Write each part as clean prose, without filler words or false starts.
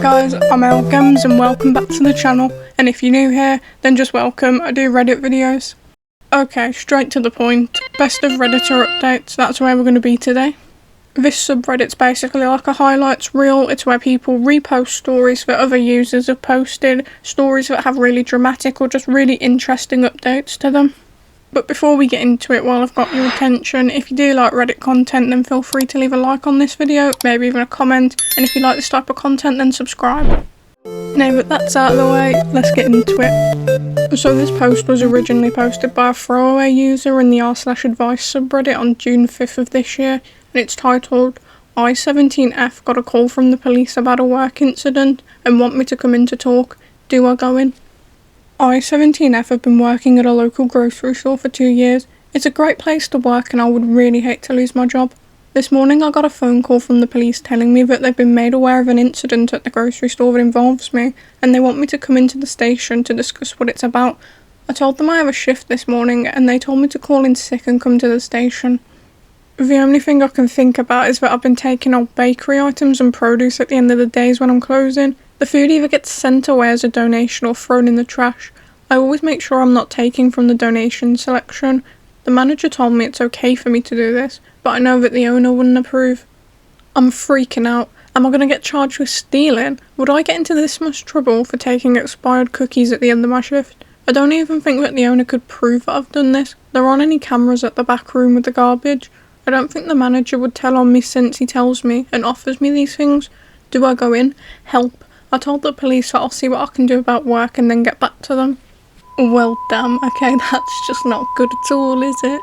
guys, I'm Elgems and welcome back to the channel, and if you're new here, then just welcome. I do Reddit videos. Okay, straight to the point. Best of Redditor updates, that's where we're going to be today. This subreddit's basically like a highlights reel. It's where people repost stories that other users have posted, stories that have really dramatic or just really interesting updates to them. But before we get into it, while I've got your attention, if you do like Reddit content, then feel free to leave a like on this video, maybe even a comment, and if you like this type of content, then subscribe. Now that that's out of the way, let's get into it. So this post was originally posted by a throwaway user in the r/advice subreddit on June 5th of this year, and it's titled, I-17F got a call from the police about a work incident and want me to come in to talk. Do I go in? I-17F have been working at a local grocery store for 2 years. It's a great place to work and I would really hate to lose my job. This morning I got a phone call from the police telling me that they've been made aware of an incident at the grocery store that involves me, and they want me to come into the station to discuss what it's about. I told them I have a shift this morning and they told me to call in sick and come to the station. The only thing I can think about is that I've been taking old bakery items and produce at the end of the days when I'm closing. The food either gets sent away as a donation or thrown in the trash. I always make sure I'm not taking from the donation selection. The manager told me it's okay for me to do this, but I know that the owner wouldn't approve. I'm freaking out. Am I going to get charged with stealing? Would I get into this much trouble for taking expired cookies at the end of my shift? I don't even think that the owner could prove that I've done this. There aren't any cameras at the back room with the garbage. I don't think the manager would tell on me since he tells me and offers me these things. Do I go in? Help. I told the police that I'll see what I can do about work and then get back to them. Well damn, okay, that's just not good at all, is it?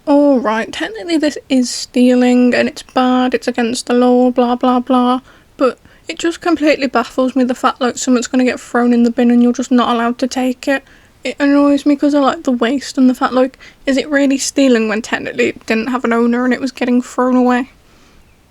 Alright, technically this is stealing and it's bad, it's against the law, blah blah blah, but it just completely baffles me the fact like something's going to get thrown in the bin and you're just not allowed to take it. It annoys me because I like the waste and the fact like, is it really stealing when technically it didn't have an owner and it was getting thrown away?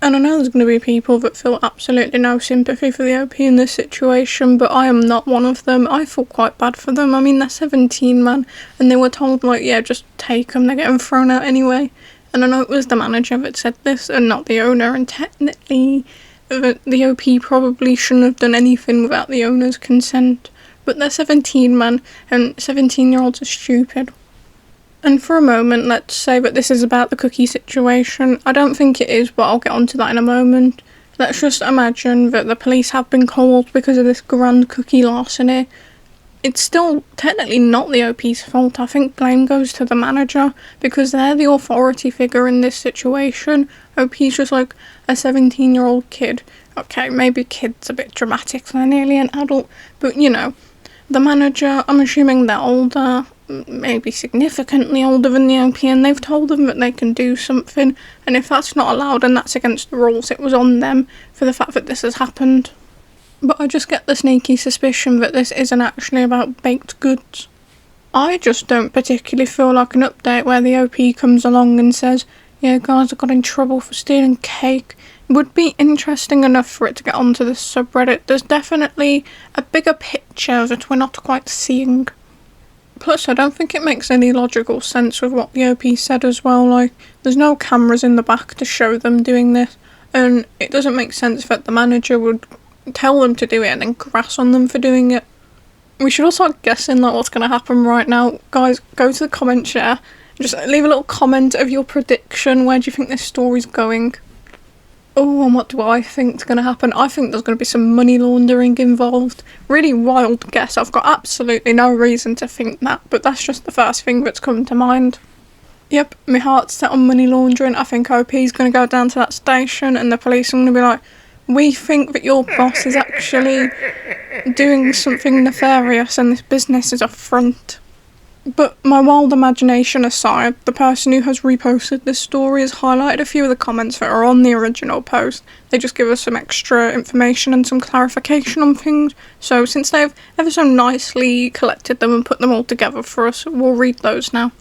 And I know there's going to be people that feel absolutely no sympathy for the OP in this situation, but I am not one of them. I feel quite bad for them. I mean, they're 17, man, and they were told, like, yeah, just take them, they're getting thrown out anyway. And I know it was the manager that said this, and not the owner, and technically, the OP probably shouldn't have done anything without the owner's consent. But they're 17, man, and 17-year-olds are stupid. And for a moment, let's say that this is about the cookie situation. I don't think it is, but I'll get onto that in a moment. Let's just imagine that the police have been called because of this grand cookie larceny. It's still technically not the OP's fault. I think blame goes to the manager because they're the authority figure in this situation. OP's just like a 17-year-old kid. Okay, maybe kid's a bit dramatic, they're nearly an adult, but you know. The manager, I'm assuming they're older, maybe significantly older than the OP, and they've told them that they can do something, and if that's not allowed and that's against the rules, it was on them for the fact that this has happened. But I just get the sneaky suspicion that this isn't actually about baked goods. I just don't particularly feel like an update where the OP comes along and says, yeah guys, I got in trouble for stealing cake. It would be interesting enough for it to get onto this subreddit. There's definitely a bigger picture that we're not quite seeing. Plus, I don't think it makes any logical sense with what the OP said as well, like, there's no cameras in the back to show them doing this, and it doesn't make sense that the manager would tell them to do it and then grass on them for doing it. We should all start guessing like what's going to happen right now. Guys, go to the comment share, just leave a little comment of your prediction. Where do you think this story's going? Oh, and what do I think's going to happen? I think there's going to be some money laundering involved. Really wild guess. I've got absolutely no reason to think that, but that's just the first thing that's come to mind. Yep, my heart's set on money laundering. I think OP's going to go down to that station and the police are going to be like, we think that your boss is actually doing something nefarious and this business is a front. But my wild imagination aside, the person who has reposted this story has highlighted a few of the comments that are on the original post. They just give us some extra information and some clarification on things. So since they've ever so nicely collected them and put them all together for us, we'll read those now.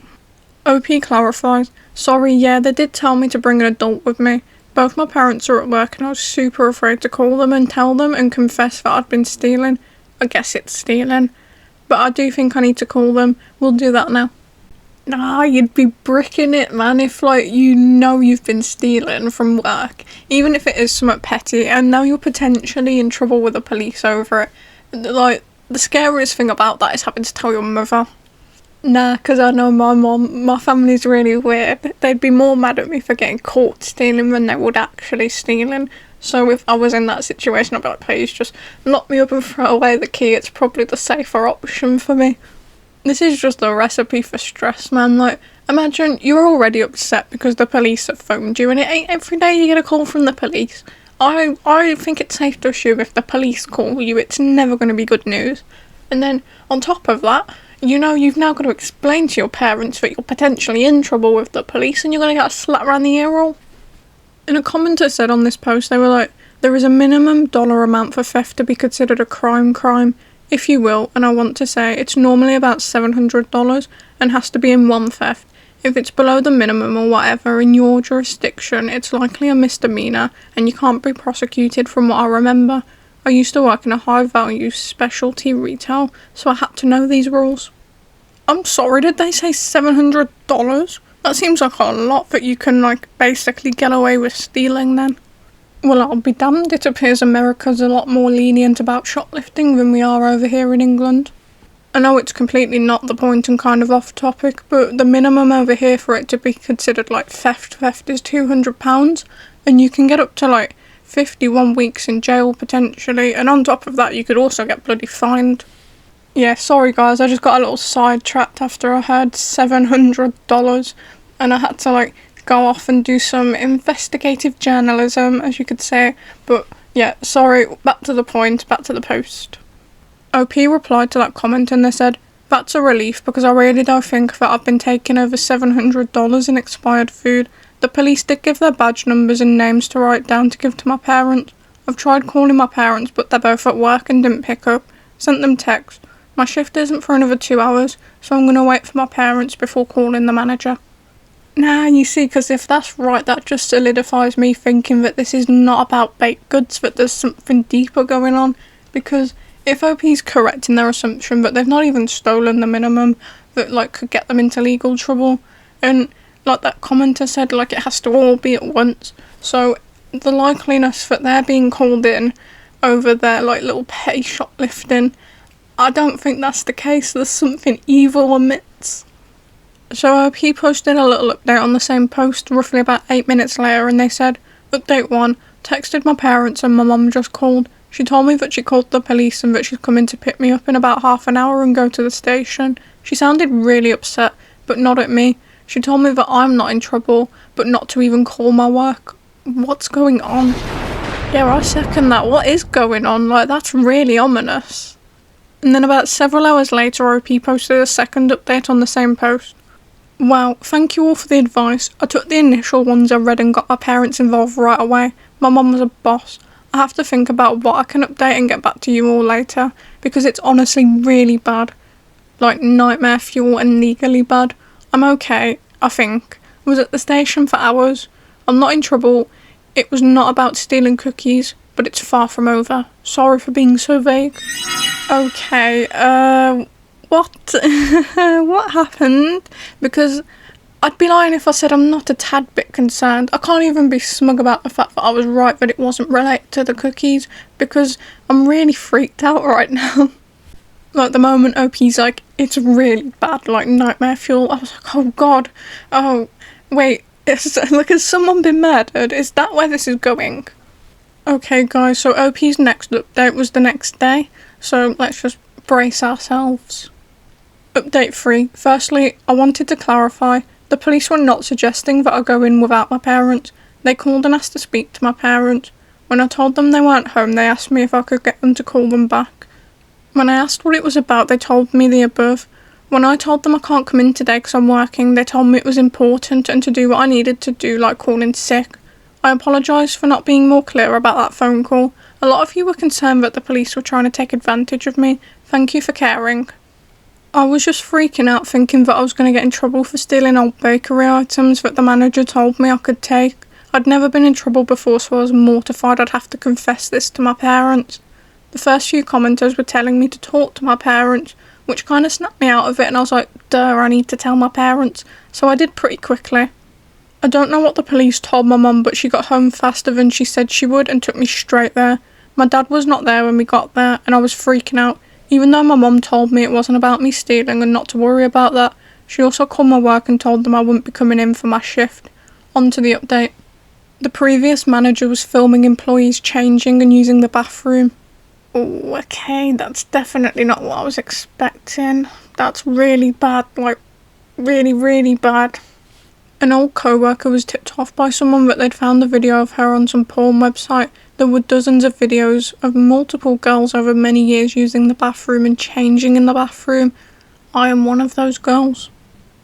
OP clarifies, sorry, yeah, they did tell me to bring an adult with me. Both my parents are at work and I was super afraid to call them and tell them and confess that I'd been stealing. I guess it's stealing. But I do think I need to call them. We'll do that now. Nah, you'd be bricking it, man, if, like, you know you've been stealing from work, even if it is something petty, and now you're potentially in trouble with the police over it. Like, the scariest thing about that is having to tell your mother. Nah, because I know my family's really weird. They'd be more mad at me for getting caught stealing than they would actually stealing. So if I was in that situation, I'd be like, please just lock me up and throw away the key. It's probably the safer option for me. This is just a recipe for stress, man. Like, imagine you're already upset because the police have phoned you, and it ain't every day you get a call from the police. I think it's safe to assume if the police call you, it's never going to be good news. And then, on top of that, you know you've now got to explain to your parents that you're potentially in trouble with the police, and you're going to get a slap around the ear roll. And a commenter said on this post, they were like, there is a minimum dollar amount for theft to be considered a crime, if you will, and I want to say it's normally about $700 and has to be in one theft. If it's below the minimum or whatever in your jurisdiction, it's likely a misdemeanor and you can't be prosecuted from what I remember. I used to work in a high value specialty retail, so I had to know these rules. I'm sorry, did they say $700? That seems like a lot that you can, like, basically get away with stealing then. Well, I'll be damned, it appears America's a lot more lenient about shoplifting than we are over here in England. I know it's completely not the point and kind of off topic, but the minimum over here for it to be considered like theft is £200, and you can get up to like 51 weeks in jail potentially, and on top of that you could also get bloody fined. Yeah, sorry guys, I just got a little sidetracked after I heard $700, and I had to like go off and do some investigative journalism, as you could say, but yeah, sorry, back to the point, back to the post. OP replied to that comment and they said, that's a relief because I really don't think that I've been taking over $700 in expired food. The police did give their badge numbers and names to write down to give to my parents. I've tried calling my parents but they're both at work and didn't pick up. Sent them text. My shift isn't for another 2 hours, so I'm going to wait for my parents before calling the manager. Nah, you see, because if that's right, that just solidifies me thinking that this is not about baked goods, that there's something deeper going on, because if OP's correct in their assumption that they've not even stolen the minimum that, like, could get them into legal trouble, and, like that commenter said, like, it has to all be at once, so the likeliness that they're being called in over their, like, little petty shoplifting, I don't think that's the case. There's something evil amidst. So OP posted a little update on the same post roughly about 8 minutes later, and they said, Update 1, texted my parents and my mum just called. She told me that she called the police and that she's coming to pick me up in about half an hour and go to the station. She sounded really upset, but not at me. She told me that I'm not in trouble, but not to even call my work. What's going on? Yeah, I second that. What is going on? Like, that's really ominous. And then about several hours later, OP posted a second update on the same post. Wow, thank you all for the advice. I took the initial ones I read and got my parents involved right away. My mum was a boss. I have to think about what I can update and get back to you all later, because it's honestly really bad. Like nightmare fuel and legally bad. I'm okay, I think. I was at the station for hours. I'm not in trouble. It was not about stealing cookies, but it's far from over. Sorry for being so vague. Okay, what? What happened? Because I'd be lying if I said I'm not a tad bit concerned. I can't even be smug about the fact that I was right that it wasn't related to the cookies, because I'm really freaked out right now. Like the moment OP's like, it's really bad, like nightmare fuel, I was like, oh god, oh, wait, has someone been murdered? Is that where this is going? Okay guys, so OP's next update was the next day, so let's just brace ourselves. Update 3. Firstly, I wanted to clarify, the police were not suggesting that I go in without my parents. They called and asked to speak to my parents. When I told them they weren't home, they asked me if I could get them to call them back. When I asked what it was about, they told me the above. When I told them I can't come in today because I'm working, they told me it was important and to do what I needed to do, like calling sick. I apologise for not being more clear about that phone call. A lot of you were concerned that the police were trying to take advantage of me. Thank you for caring. I was just freaking out thinking that I was going to get in trouble for stealing old bakery items that the manager told me I could take. I'd never been in trouble before, so I was mortified I'd have to confess this to my parents. The first few commenters were telling me to talk to my parents, which kind of snapped me out of it, and I was like, duh, I need to tell my parents, so I did pretty quickly. I don't know what the police told my mum, but she got home faster than she said she would and took me straight there. My dad was not there when we got there, and I was freaking out, even though my mum told me it wasn't about me stealing and not to worry about that. She also called my work and told them I wouldn't be coming in for my shift. On to the update. The previous manager was filming employees changing and using the bathroom. Oh, okay, that's definitely not what I was expecting. That's really bad, like, really, really bad. An old co-worker was tipped off by someone that they'd found a video of her on some porn website. There were dozens of videos of multiple girls over many years using the bathroom and changing in the bathroom. I am one of those girls.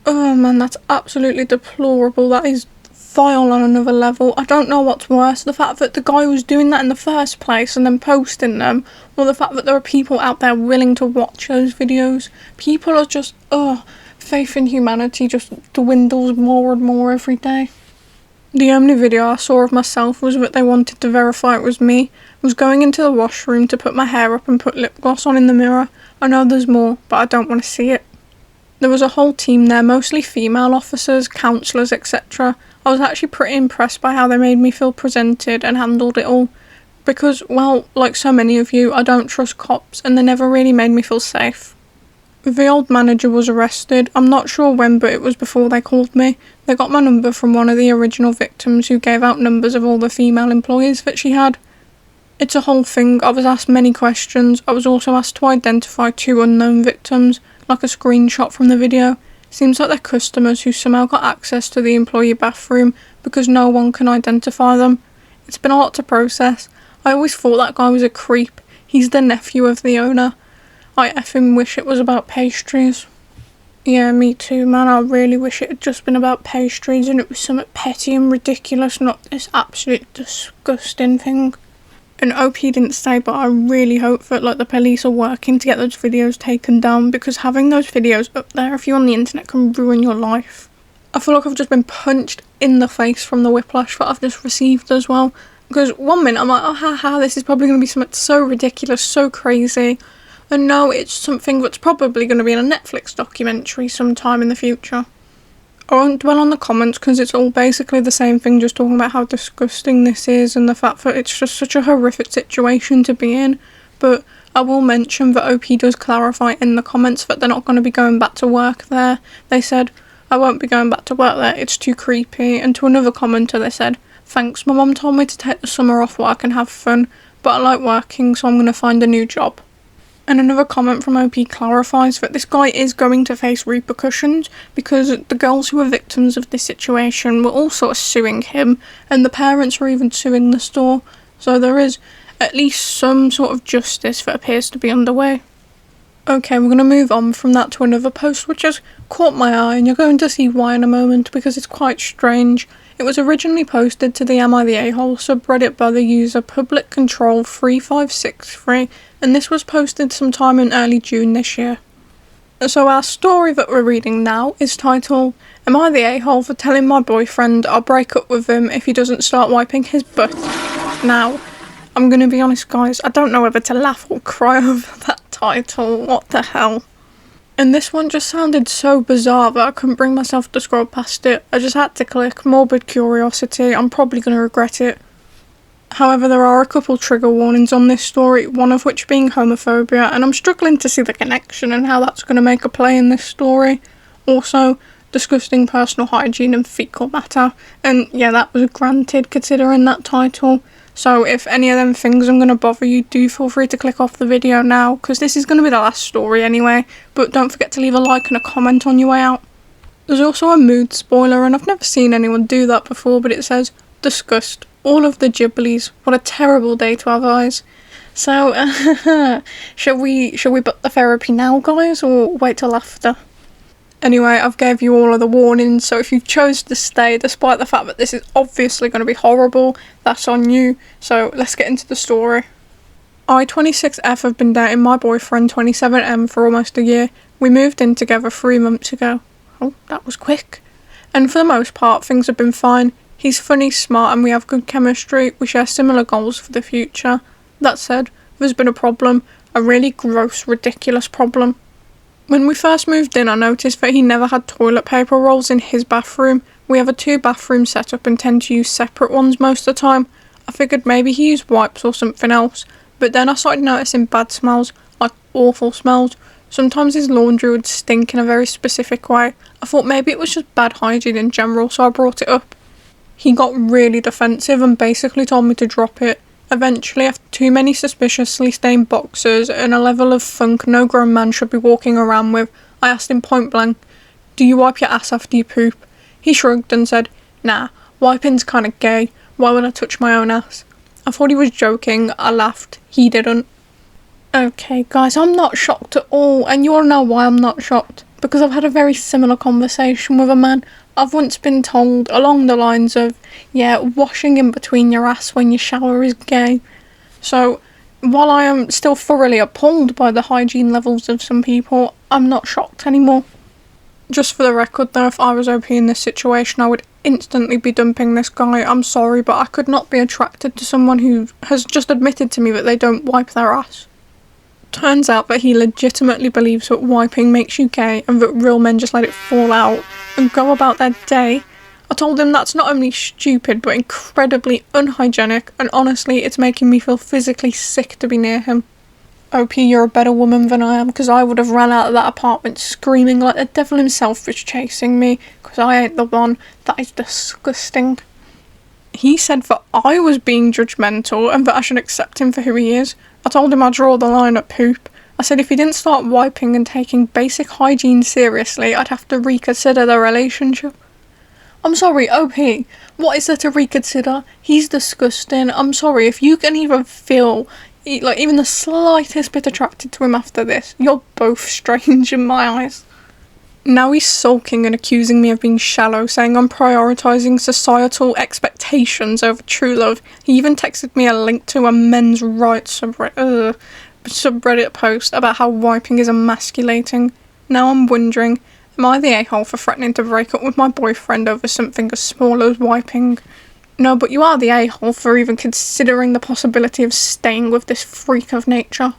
Oh man, that's absolutely deplorable. That is vile on another level. I don't know what's worse, the fact that the guy was doing that in the first place and then posting them, or the fact that there are people out there willing to watch those videos. People are just, faith in humanity just dwindles more and more every day. The only video I saw of myself was that they wanted to verify it was me. I was going into the washroom to put my hair up and put lip gloss on in the mirror. I know there's more, but I don't want to see it. There was a whole team there, mostly female officers, counsellors, etc. I was actually pretty impressed by how they made me feel presented and handled it all. Because, well, like so many of you, I don't trust cops, and they never really made me feel safe. The old manager was arrested. I'm not sure when, but it was before they called me. They got my number from one of the original victims who gave out numbers of all the female employees that she had. It's a whole thing. I was asked many questions. I was also asked to identify 2 unknown victims, like a screenshot from the video. Seems like they're customers who somehow got access to the employee bathroom because no one can identify them. It's been a lot to process. I always thought that guy was a creep. He's the nephew of the owner. I effing wish it was about pastries. Yeah, me too, man. I really wish it had just been about pastries and it was something petty and ridiculous, not this absolute disgusting thing. And OP didn't say, but I really hope that the police are working to get those videos taken down, because having those videos up there if you're on the internet can ruin your life. I feel like I've just been punched in the face from the whiplash that I've just received as well. Because one minute I'm like, oh haha, this is probably going to be something so ridiculous, so crazy. And no, it's something that's probably going to be in a Netflix documentary sometime in the future. I won't dwell on the comments because it's all basically the same thing, just talking about how disgusting this is and the fact that it's just such a horrific situation to be in. But I will mention that OP does clarify in the comments that they're not going to be going back to work there. They said, I won't be going back to work there, it's too creepy. And to another commenter they said, thanks, my mum told me to take the summer off work and have fun, but I like working so I'm going to find a new job. And another comment from OP clarifies that this guy is going to face repercussions because the girls who were victims of this situation were also suing him, and the parents were even suing the store, so there is at least some sort of justice that appears to be underway. Okay, we're going to move on from that to another post which has caught my eye, and you're going to see why in a moment because it's quite strange. It was originally posted to the Am I the A-Hole subreddit by the user publiccontrol3563, and this was posted sometime in early June this year. So our story that we're reading now is titled, Am I the A-Hole for telling my boyfriend I'll break up with him if he doesn't start wiping his butt? Now, I'm going to be honest guys, I don't know whether to laugh or cry over that title, what the hell. And this one just sounded so bizarre that I couldn't bring myself to scroll past it. I just had to click morbid curiosity. I'm probably going to regret it. However, there are a couple trigger warnings on this story, one of which being homophobia, and I'm struggling to see the connection and how that's going to make a play in this story. Also, disgusting personal hygiene and fecal matter, and yeah, that was granted considering that title. So if any of them things are going to bother you, do feel free to click off the video now, because this is going to be the last story anyway, but don't forget to leave a like and a comment on your way out. There's also a mood spoiler, and I've never seen anyone do that before, but it says, disgust, all of the Ghiblies, what a terrible day to have eyes. So, shall we book the therapy now guys, or wait till after? Anyway, I've gave you all of the warnings, so if you've chose to stay, despite the fact that this is obviously going to be horrible, that's on you. So let's get into the story. I, 26F, have been dating my boyfriend, 27M, for almost a year. We moved in together 3 months ago. Oh, that was quick. And for the most part, things have been fine. He's funny, smart, and we have good chemistry. We share similar goals for the future. That said, there's been a problem. A really gross, ridiculous problem. When we first moved in, I noticed that he never had toilet paper rolls in his bathroom. We have a 2-bathroom setup and tend to use separate ones most of the time. I figured maybe he used wipes or something else, but then I started noticing bad smells, like awful smells. Sometimes his laundry would stink in a very specific way. I thought maybe it was just bad hygiene in general, so I brought it up. He got really defensive and basically told me to drop it. Eventually, after too many suspiciously stained boxers and a level of funk no grown man should be walking around with, I asked him point blank, "Do you wipe your ass after you poop?" He shrugged and said, "Nah, wiping's kinda gay. Why would I touch my own ass?" I thought he was joking. I laughed. He didn't. Okay guys, I'm not shocked at all, and you all know why I'm not shocked. Because I've had a very similar conversation with a man. I've once been told along the lines of, yeah, washing in between your ass when you shower is gay. So, while I am still thoroughly appalled by the hygiene levels of some people, I'm not shocked anymore. Just for the record though, if I was OP in this situation, I would instantly be dumping this guy. I'm sorry, but I could not be attracted to someone who has just admitted to me that they don't wipe their ass. Turns out that he legitimately believes that wiping makes you gay and that real men just let it fall out and go about their day. I told him that's not only stupid but incredibly unhygienic, and honestly it's making me feel physically sick to be near him. OP, you're a better woman than I am, because I would have ran out of that apartment screaming like the devil himself was chasing me, because I ain't the one. That is disgusting. He said that I was being judgmental and that I should accept him for who he is. I told him I'd draw the line at poop. I said if he didn't start wiping and taking basic hygiene seriously, I'd have to reconsider the relationship. I'm sorry, OP, what is there to reconsider? He's disgusting. I'm sorry, if you can even feel, like, even the slightest bit attracted to him after this, you're both strange in my eyes. Now he's sulking and accusing me of being shallow, saying I'm prioritising societal expectations over true love. He even texted me a link to a men's rights subreddit post about how wiping is emasculating. Now I'm wondering, am I the a-hole for threatening to break up with my boyfriend over something as small as wiping? No, but you are the a-hole for even considering the possibility of staying with this freak of nature.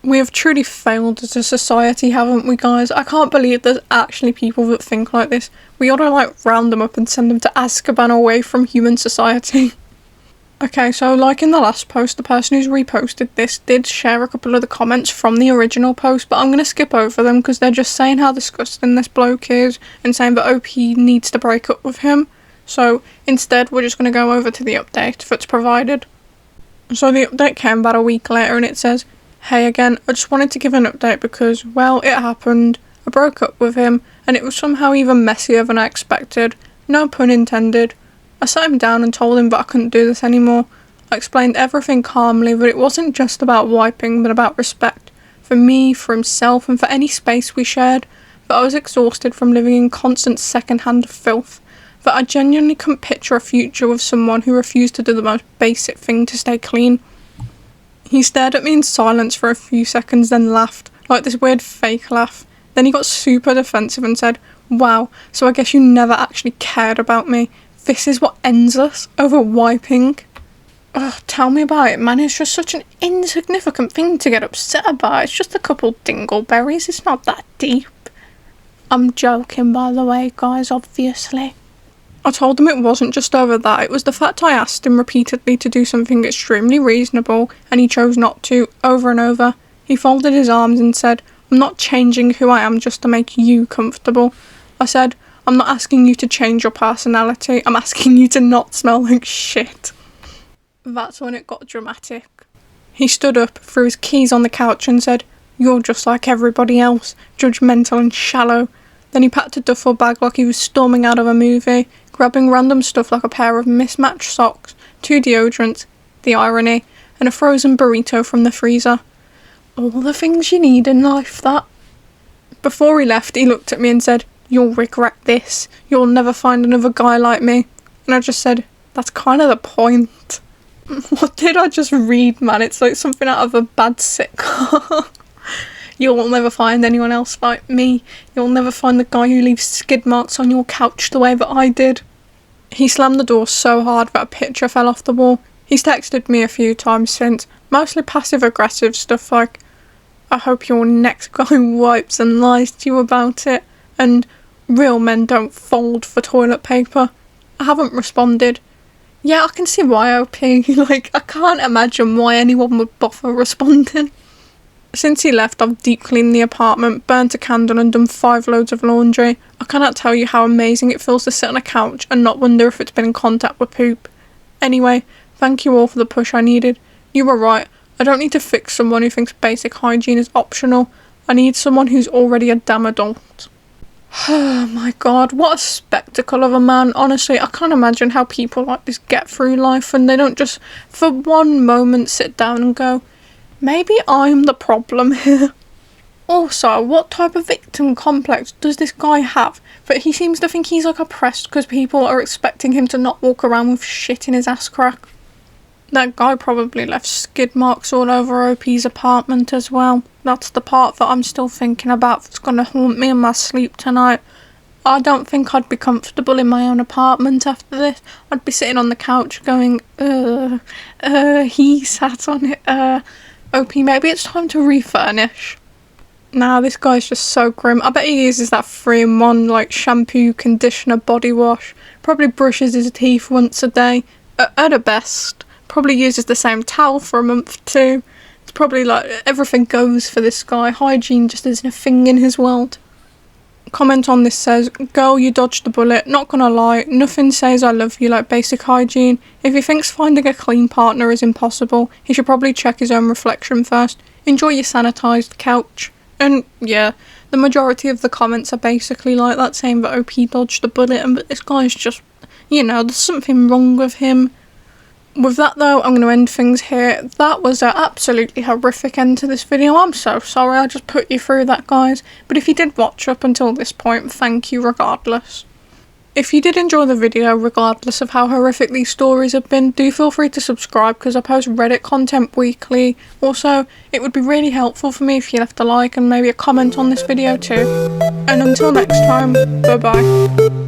We have truly failed as a society, haven't we guys? I can't believe there's actually people that think like this. We ought to round them up and send them to Azkaban away from human society. Okay, so like in the last post, the person who's reposted this did share a couple of the comments from the original post, but I'm going to skip over them because they're just saying how disgusting this bloke is and saying that OP needs to break up with him. So instead, we're just going to go over to the update that's provided. So the update came about a week later and it says, "Hey again, I just wanted to give an update because, well, it happened. I broke up with him, and it was somehow even messier than I expected. No pun intended. I sat him down and told him that I couldn't do this anymore. I explained everything calmly, that it wasn't just about wiping, but about respect. For me, for himself, and for any space we shared. That I was exhausted from living in constant second-hand filth. That I genuinely couldn't picture a future with someone who refused to do the most basic thing to stay clean." He stared at me in silence for a few seconds, then laughed, like this weird fake laugh. Then he got super defensive and said, "Wow, so I guess you never actually cared about me. This is what ends us, over wiping." Ugh, tell me about it, man. It's just such an insignificant thing to get upset about. It's just a couple dingleberries. It's not that deep. I'm joking, by the way, guys, obviously. I told him it wasn't just over that, it was the fact I asked him repeatedly to do something extremely reasonable, and he chose not to, over and over. He folded his arms and said, "I'm not changing who I am just to make you comfortable." I said, "I'm not asking you to change your personality, I'm asking you to not smell like shit." That's when it got dramatic. He stood up, threw his keys on the couch and said, "You're just like everybody else, judgmental and shallow." Then he packed a duffel bag like he was storming out of a movie, grabbing random stuff like a pair of mismatched socks, 2 deodorants, the irony, and a frozen burrito from the freezer. All the things you need in life, that. Before he left, he looked at me and said, "You'll regret this. You'll never find another guy like me." And I just said, "That's kind of the point." What did I just read, man? It's like something out of a bad sitcom. You'll never find anyone else like me. You'll never find the guy who leaves skid marks on your couch the way that I did. He slammed the door so hard that a picture fell off the wall. He's texted me a few times since, mostly passive-aggressive stuff like, I hope your next guy wipes and lies to you about it. And real men don't fold for toilet paper. I haven't responded. Yeah, I can see why, OP. Like, I can't imagine why anyone would bother responding. Since he left, I've deep cleaned the apartment, burnt a candle and done 5 loads of laundry. I cannot tell you how amazing it feels to sit on a couch and not wonder if it's been in contact with poop. Anyway, thank you all for the push I needed. You were right. I don't need to fix someone who thinks basic hygiene is optional. I need someone who's already a damn adult. Oh my god, what a spectacle of a man. Honestly, I can't imagine how people like this get through life and they don't just for one moment sit down and go, maybe I'm the problem here. Also, what type of victim complex does this guy have? But he seems to think he's like oppressed because people are expecting him to not walk around with shit in his ass crack. That guy probably left skid marks all over OP's apartment as well. That's the part that I'm still thinking about that's gonna haunt me in my sleep tonight. I don't think I'd be comfortable in my own apartment after this. I'd be sitting on the couch going, he sat on it, OP, maybe it's time to refurnish. Nah, this guy's just so grim. I bet he uses that 3-in-1 like shampoo, conditioner, body wash. Probably brushes his teeth once a day. At a best. Probably uses the same towel for a month too. It's probably like everything goes for this guy. Hygiene just isn't a thing in his world. Comment on this says, girl, you dodged the bullet. Not gonna lie, nothing says I love you like basic hygiene. If he thinks finding a clean partner is impossible, he should probably check his own reflection first. Enjoy your sanitised couch. And yeah, the majority of the comments are basically like that, saying that OP dodged the bullet, and but this guy's just, you know, there's something wrong with him. With that though, I'm going to end things here. That was an absolutely horrific end to this video. I'm so sorry I just put you through that, guys. But if you did watch up until this point, thank you regardless. If you did enjoy the video, regardless of how horrific these stories have been, do feel free to subscribe because I post Reddit content weekly. Also, it would be really helpful for me if you left a like and maybe a comment on this video too. And until next time, bye bye.